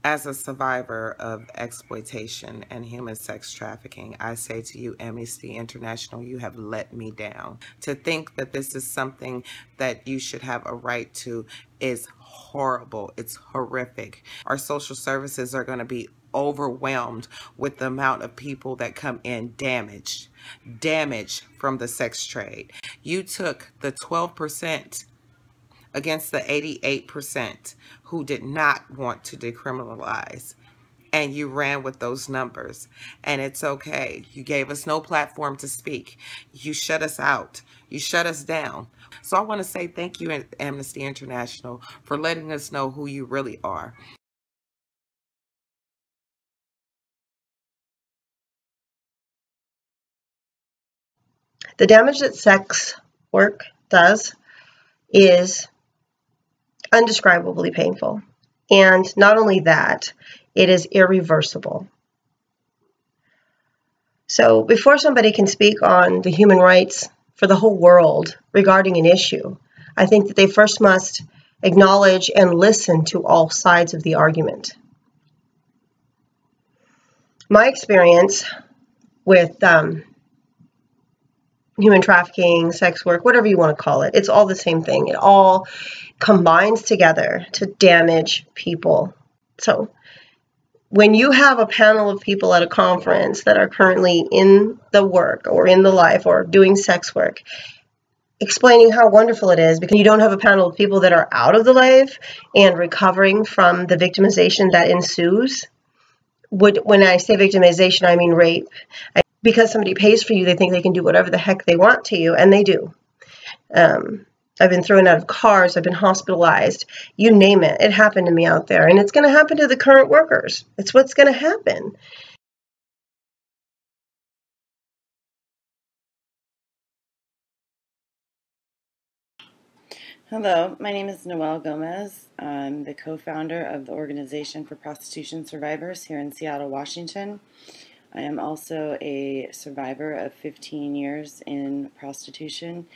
As a survivor of exploitation and human sex trafficking, I say to you, Amnesty International, you have let me down. To think that this is something that you should have a right to is horrible. It's horrific. Our social services are going to be overwhelmed with the amount of people that come in damaged from the sex trade. You took the 12% against the 88% who did not want to decriminalize, and you ran with those numbers. And it's okay. You gave us no platform to speak. You shut us out. You shut us down. So I want to say thank you, Amnesty International, for letting us know who you really are. The damage that sex work does is undescribably painful. And not only that, it is irreversible. So before somebody can speak on the human rights for the whole world regarding an issue, I think that they first must acknowledge and listen to all sides of the argument. My experience with human trafficking, sex work, whatever you want to call it, it's all the same thing. It all combines together to damage people. So when you have a panel of people at a conference that are currently in the work or in the life or doing sex work, explaining how wonderful it is, because you don't have a panel of people that are out of the life and recovering from the victimization that ensues. When I say victimization, I mean rape. Because somebody pays for you, they think they can do whatever the heck they want to you, and they do. I've been thrown out of cars, I've been hospitalized, you name it. It happened to me out there, and it's going to happen to the current workers. It's what's going to happen. Hello, my name is Noelle Gomez. I'm the co-founder of the Organization for Prostitution Survivors here in Seattle, Washington. I am also a survivor of 15 years in prostitution,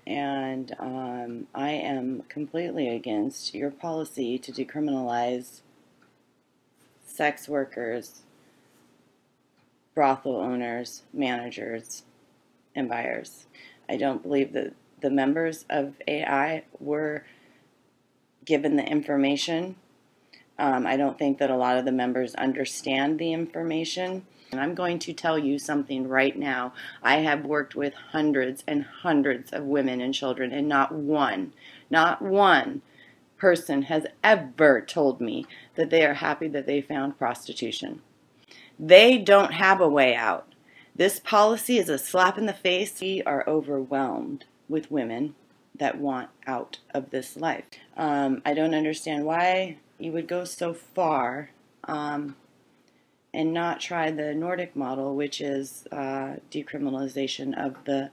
and I am completely against your policy to decriminalize sex workers, brothel owners, managers, and buyers. I don't believe that the members of AI were given the information. I don't think that a lot of the members understand the information. And I'm going to tell you something right now. I have worked with hundreds and hundreds of women and children, and not one person has ever told me that they are happy that they found prostitution. They don't have a way out. This policy is a slap in the face. We are overwhelmed with women that want out of this life. I don't understand why you would go so far and not try the Nordic model, which is decriminalization of the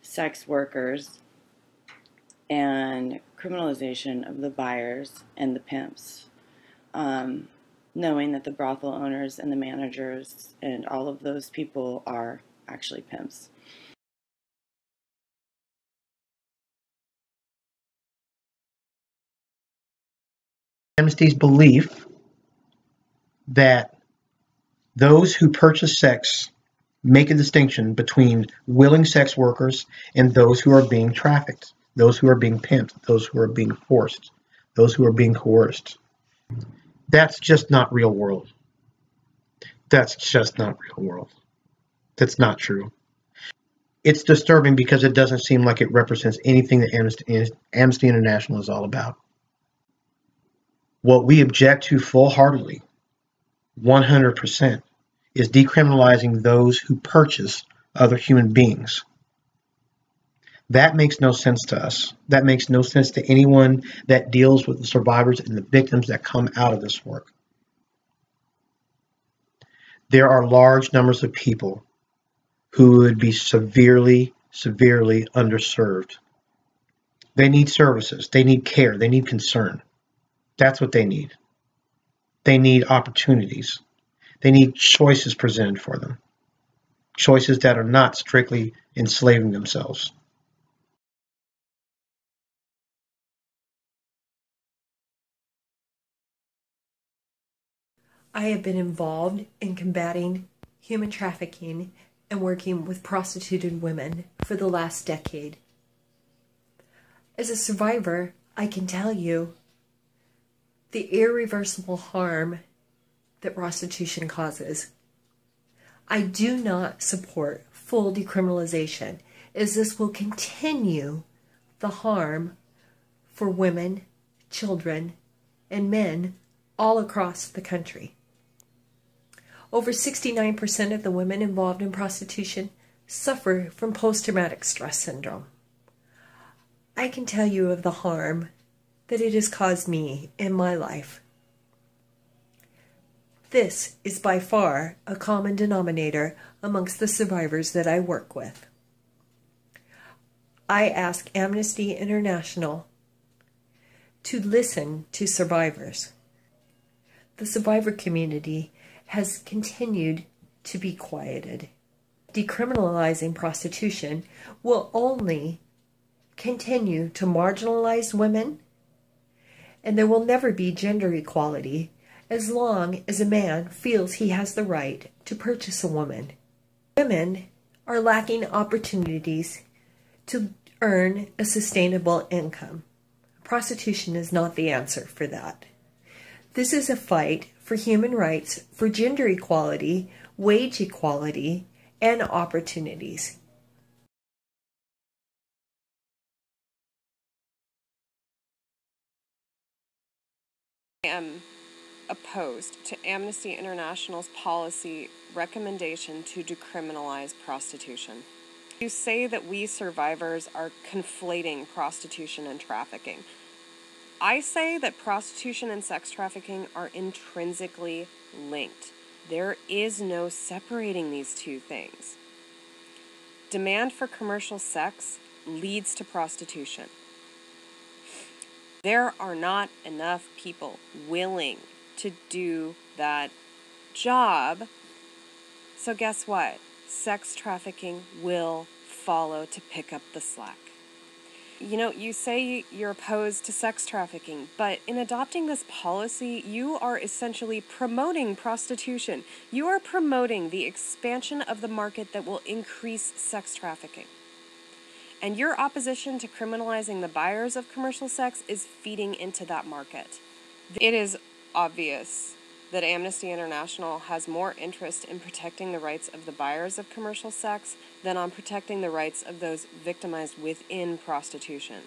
sex workers and criminalization of the buyers and the pimps, knowing that the brothel owners and the managers and all of those people are actually pimps. Amnesty's belief that those who purchase sex make a distinction between willing sex workers and those who are being trafficked, those who are being pimped, those who are being forced, those who are being coerced. That's just not real world. That's just not real world. That's not true. It's disturbing because it doesn't seem like it represents anything that Amnesty International is all about. What we object to full-heartedly, 100%, is decriminalizing those who purchase other human beings. That makes no sense to us. That makes no sense to anyone that deals with the survivors and the victims that come out of this work. There are large numbers of people who would be severely, severely underserved. They need services. They need care. They need concern. That's what they need. They need opportunities. They need choices presented for them. Choices that are not strictly enslaving themselves. I have been involved in combating human trafficking and working with prostituted women for the last decade. As a survivor, I can tell you the irreversible harm that prostitution causes. I do not support full decriminalization, as this will continue the harm for women, children, and men all across the country. Over 69% of the women involved in prostitution suffer from post-traumatic stress syndrome. I can tell you of the harm that it has caused me in my life. This is by far a common denominator amongst the survivors that I work with. I ask Amnesty International to listen to survivors. The survivor community has continued to be quieted. Decriminalizing prostitution will only continue to marginalize women, and there will never be gender equality as long as a man feels he has the right to purchase a woman. Women are lacking opportunities to earn a sustainable income. Prostitution is not the answer for that. This is a fight for human rights, for gender equality, wage equality, and opportunities. I am opposed to Amnesty International's policy recommendation to decriminalize prostitution. You say that we survivors are conflating prostitution and trafficking. I say that prostitution and sex trafficking are intrinsically linked. There is no separating these two things. Demand for commercial sex leads to prostitution. There are not enough people willing to do that job. So guess what? Sex trafficking will follow to pick up the slack. You know, you say you're opposed to sex trafficking, but in adopting this policy, you are essentially promoting prostitution. You are promoting the expansion of the market that will increase sex trafficking. And your opposition to criminalizing the buyers of commercial sex is feeding into that market. It is obvious that Amnesty International has more interest in protecting the rights of the buyers of commercial sex than on protecting the rights of those victimized within prostitution.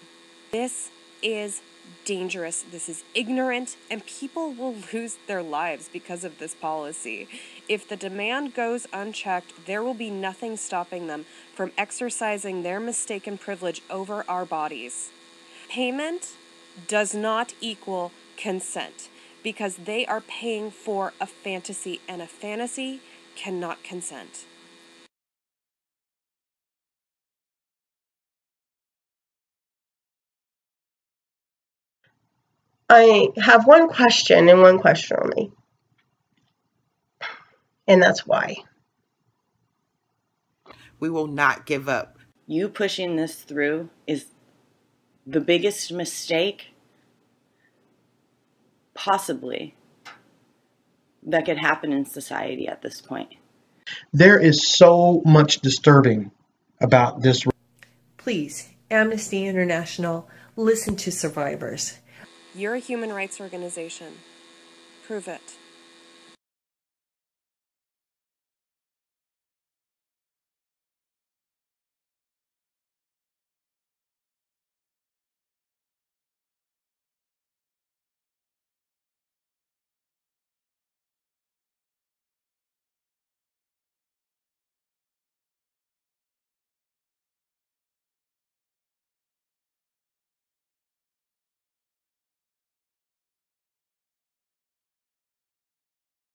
This is dangerous, this is ignorant, and people will lose their lives because of this policy. If the demand goes unchecked, there will be nothing stopping them from exercising their mistaken privilege over our bodies. Payment does not equal consent, because they are paying for a fantasy, and a fantasy cannot consent. I have one question and one question only. And that's why. We will not give up. You pushing this through is the biggest mistake possibly that could happen in society at this point. There is so much disturbing about this. Please, Amnesty International, listen to survivors. You're a human rights organization. Prove it.